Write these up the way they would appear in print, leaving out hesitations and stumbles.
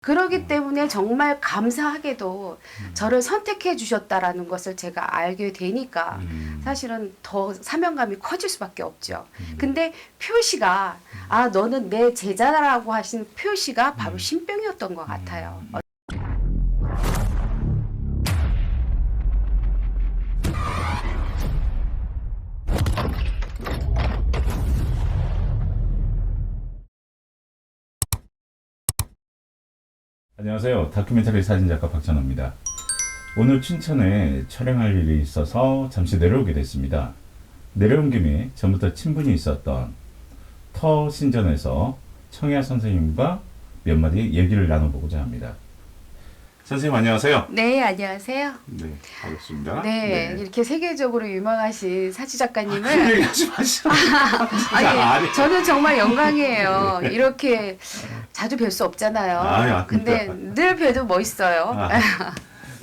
그러기 때문에 정말 감사하게도 저를 선택해 주셨다라는 것을 제가 알게 되니까 사실은 더 사명감이 커질 수밖에 없죠. 근데 표시가 너는 내 제자라고 하신 표시가 바로 신병이었던 것 같아요. 안녕하세요. 다큐멘터리 사진작가 박찬호입니다. 오늘 춘천에 촬영할 일이 있어서 잠시 내려오게 됐습니다. 내려온 김에 전부터 친분이 있었던 터 신전에서 청야 선생님과 몇 마디 얘기를 나눠보고자 합니다. 선생님 안녕하세요. 네, 안녕하세요. 네, 반갑습니다. 네, 이렇게 세계적으로 유명하신 사진 작가님을 그 얘기하지 마시라고. 아니, 저는 정말 영광이에요. 이렇게 자주 뵐 수 없잖아요. 근데 늘 뵈도 멋있어요.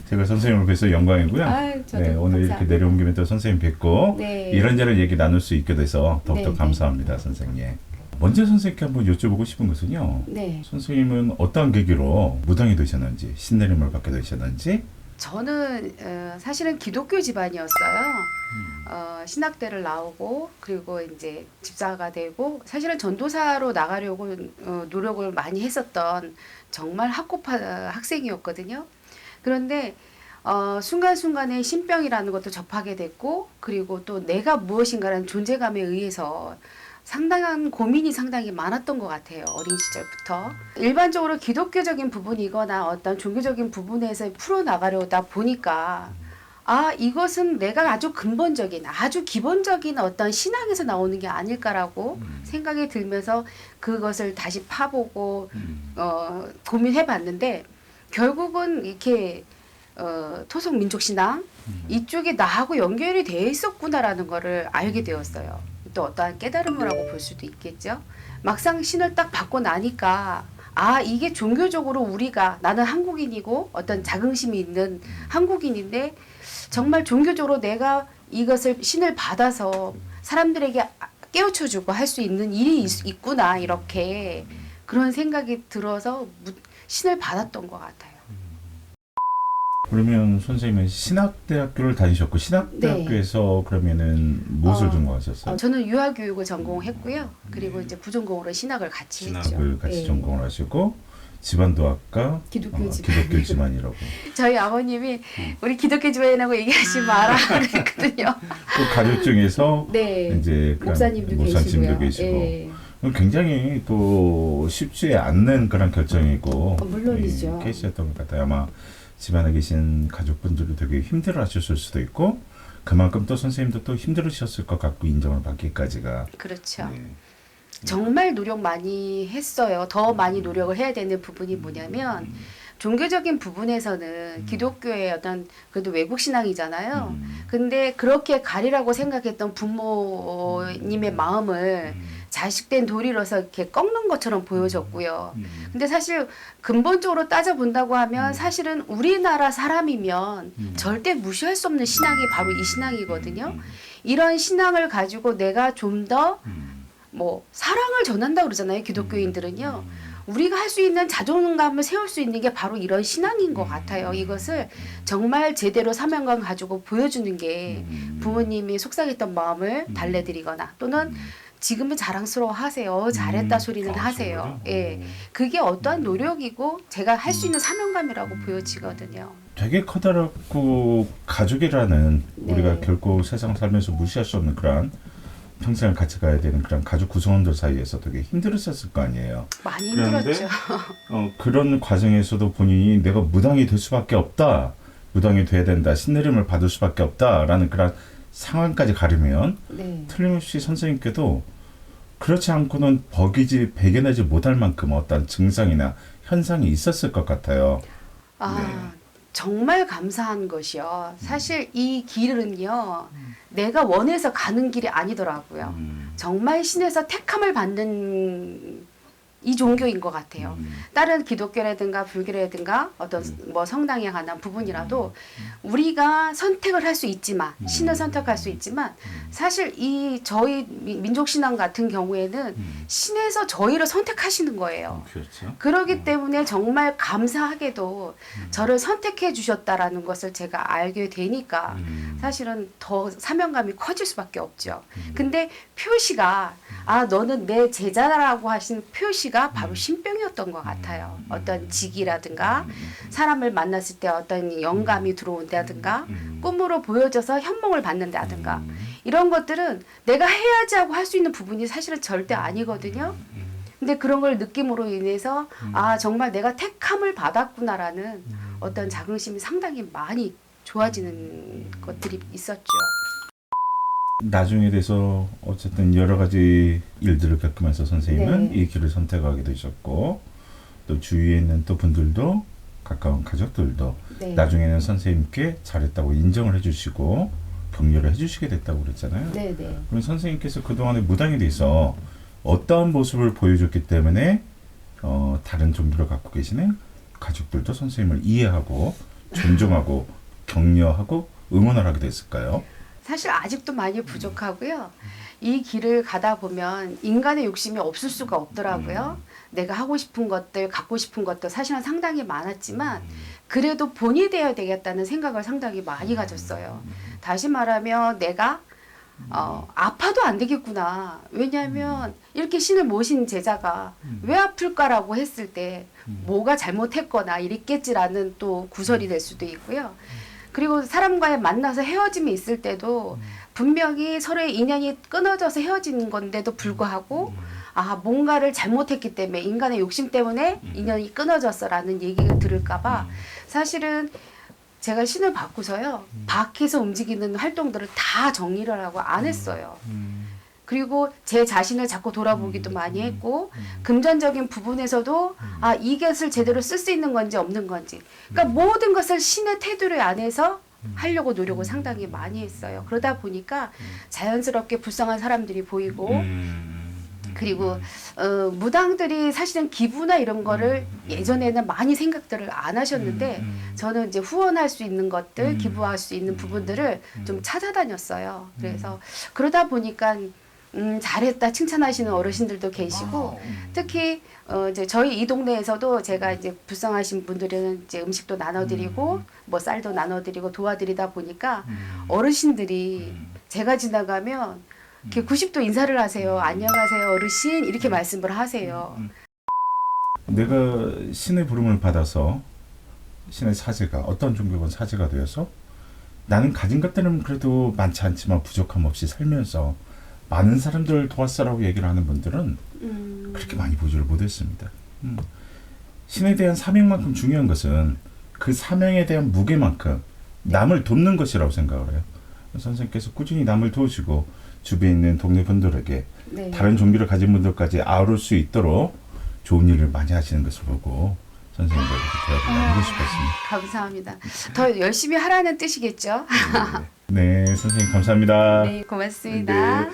제가 선생님을 뵈서 영광이고요. 저도 네, 오늘 이렇게 감사합니다. 내려온 김에 또 선생님 뵙고 네. 이런저런 얘기 나눌 수 있게 돼서 더욱더 네, 감사합니다, 선생님. 먼저 선생님께 한번 여쭤보고 싶은 것은요. 네. 선생님은 어떠한 계기로 무당이 되셨는지, 신내림을 받게 되셨는지? 저는 사실은 기독교 집안이었어요. 신학대를 나오고 그리고 이제 집사가 되고 사실은 전도사로 나가려고 노력을 많이 했었던 정말 학고파 학생이었거든요. 그런데 순간순간에 신병이라는 것도 접하게 됐고 그리고 또 내가 무엇인가라는 존재감에 의해서 상당한 고민이 상당히 많았던 것 같아요. 어린 시절부터. 일반적으로 기독교적인 부분이거나 어떤 종교적인 부분에서 풀어나가려다 보니까 이것은 내가 아주 근본적인, 아주 기본적인 어떤 신앙에서 나오는 게 아닐까라고 생각이 들면서 그것을 다시 파보고 고민해 봤는데 결국은 이렇게 토속 민족 신앙 이쪽에 나하고 연결이 되어 있었구나라는 거를 알게 되었어요. 또 어떠한 깨달음이라고 볼 수도 있겠죠. 막상 신을 딱 받고 나니까 이게 종교적으로 우리가 나는 한국인이고 어떤 자긍심이 있는 한국인인데 정말 종교적으로 내가 이것을 신을 받아서 사람들에게 깨우쳐주고 할 수 있는 일이 있구나 이렇게 그런 생각이 들어서 신을 받았던 것 같아요. 그러면 선생님은 신학대학교를 다니셨고 신학대학교에서 그러면은 무엇을 전공하셨어요? 저는 유아교육을 전공했고요. 그리고 이제 부전공으로 신학을 같이 했죠. 신학을 같이 전공을 하시고 집안도 아까 기독교 집안. 기독교 집안이라고. 저희 아버님이 우리 기독교 집안이라고 얘기하지 마라 그랬거든요. 또 가족 중에서 네. 이제 목사님도 계시고 예. 굉장히 또 쉽지 않는 그런 결정이고 물론이죠. 케이스였던 것 같아요. 아마 집안에 계신 가족분들도 되게 힘들어하셨을 수도 있고 그만큼 또 선생님도 또 힘들으셨을 것 같고 인정을 받기까지가. 그렇죠. 네. 정말 노력 많이 했어요. 더 많이 노력을 해야 되는 부분이 뭐냐면 종교적인 부분에서는 기독교의 어떤 그래도 외국 신앙이잖아요. 근데 그렇게 가리라고 생각했던 부모님의 마음을 자식된 도리로서 이렇게 꺾는 것처럼 보여졌고요. 근데 사실 근본적으로 따져본다고 하면 사실은 우리나라 사람이면 절대 무시할 수 없는 신앙이 바로 이 신앙이거든요. 이런 신앙을 가지고 내가 좀 더 사랑을 전한다고 그러잖아요. 기독교인들은요. 우리가 할 수 있는 자존감을 세울 수 있는 게 바로 이런 신앙인 것 같아요. 이것을 정말 제대로 사명감 가지고 보여주는 게 부모님이 속상했던 마음을 달래드리거나 또는 지금은 자랑스러워 하세요. 잘했다 소리는 하세요. 예. 그게 어떠한 노력이고 제가 할 수 있는 사명감이라고 보여지거든요. 되게 커다랗고 가족이라는 네. 우리가 결코 세상 살면서 무시할 수 없는 그런 평생을 같이 가야 되는 그런 가족 구성원들 사이에서 되게 힘들었을 거 아니에요. 많이 그런데 힘들었죠. 그런 과정에서도 본인이 내가 무당이 될 수밖에 없다. 무당이 돼야 된다. 신내림을 받을 수밖에 없다라는 그런 상황까지 가르면 네. 틀림없이 선생님께도 그렇지 않고는 배겨내지 못할 만큼 어떤 증상이나 현상이 있었을 것 같아요. 정말 감사한 것이요. 사실 이 길은요, 내가 원해서 가는 길이 아니더라고요. 정말 신에서 택함을 받는 이 종교인 것 같아요. 다른 기독교라든가 불교라든가 어떤 뭐 성당에 관한 부분이라도 우리가 선택을 할 수 있지만 신을 선택할 수 있지만 사실 이 저희 민족 신앙 같은 경우에는 신에서 저희를 선택하시는 거예요. 그렇죠. 그렇기 때문에 정말 감사하게도 저를 선택해 주셨다라는 것을 제가 알게 되니까 사실은 더 사명감이 커질 수밖에 없죠. 근데 표시가 아 너는 내 제자라고 하신 표시가 바로 신병이었던 것 같아요. 어떤 직이라든가 사람을 만났을 때 어떤 영감이 들어온다든가 꿈으로 보여져서 현몽을 받는다든가 이런 것들은 내가 해야지 하고 할 수 있는 부분이 사실은 절대 아니거든요. 근데 그런 걸 느낌으로 인해서 아 정말 내가 택함을 받았구나라는 어떤 자긍심이 상당히 많이 좋아지는 것들이 있었죠. 나중에 돼서 어쨌든 여러 가지 일들을 겪으면서 선생님은 네. 이 길을 선택하게 되셨고 또 주위에 있는 또 분들도 가까운 가족들도 네. 나중에는 선생님께 잘했다고 인정을 해주시고 격려를 해주시게 됐다고 그랬잖아요. 네네. 그럼 선생님께서 그동안에 무당에 대해서 어떠한 모습을 보여줬기 때문에 다른 종교를 갖고 계시는 가족들도 선생님을 이해하고 존중하고 격려하고 응원을 하게 됐을까요? 사실 아직도 많이 부족하고요. 이 길을 가다 보면 인간의 욕심이 없을 수가 없더라고요. 내가 하고 싶은 것들, 갖고 싶은 것들 사실은 상당히 많았지만 그래도 본이 되어야 되겠다는 생각을 상당히 많이 가졌어요. 다시 말하면 내가 아파도 안 되겠구나. 왜냐하면 이렇게 신을 모신 제자가 왜 아플까라고 했을 때 뭐가 잘못했거나 이랬겠지라는 또 구설이 될 수도 있고요. 그리고 사람과의 만나서 헤어짐이 있을 때도 분명히 서로의 인연이 끊어져서 헤어진 건데도 불구하고 아 뭔가를 잘못했기 때문에 인간의 욕심 때문에 인연이 끊어졌어라는 얘기가 들을까봐 사실은 제가 신을 받고서요 밖에서 움직이는 활동들을 다 정리를 하고 안 했어요. 그리고 제 자신을 자꾸 돌아보기도 많이 했고 금전적인 부분에서도 아 이것을 제대로 쓸 수 있는 건지 없는 건지 그러니까 모든 것을 신의 테두리 안에서 하려고 노력을 상당히 많이 했어요. 그러다 보니까 자연스럽게 불쌍한 사람들이 보이고 그리고 무당들이 사실은 기부나 이런 거를 예전에는 많이 생각들을 안 하셨는데 저는 이제 후원할 수 있는 것들 기부할 수 있는 부분들을 좀 찾아다녔어요. 그래서 그러다 보니까 잘했다 칭찬하시는 어르신들도 계시고 특히 이제 저희 이 동네에서도 제가 이제 불쌍하신 분들은 이제 음식도 나눠드리고 뭐 쌀도 나눠드리고 도와드리다 보니까 어르신들이 제가 지나가면 이렇게 90도 인사를 하세요. 안녕하세요 어르신 이렇게 말씀을 하세요. 내가 신의 부름을 받아서 신의 사제가 어떤 종교건 사제가 되어서 나는 가진 것들은 그래도 많지 않지만 부족함 없이 살면서 많은 사람들을 도왔어라고 얘기를 하는 분들은 그렇게 많이 보조를 못했습니다. 신에 대한 사명만큼 중요한 것은 그 사명에 대한 무게만큼 남을 돕는 것이라고 생각을 해요. 선생님께서 꾸준히 남을 도우시고 주변에 있는 동네 분들에게 네. 다른 종교를 가진 분들까지 아우를 수 있도록 좋은 일을 많이 하시는 것을 보고 선생님과 이렇게 대화를 나누고 싶었습니다. 감사합니다. 더 열심히 하라는 뜻이겠죠? 네, 선생님 감사합니다. 네, 고맙습니다. 네.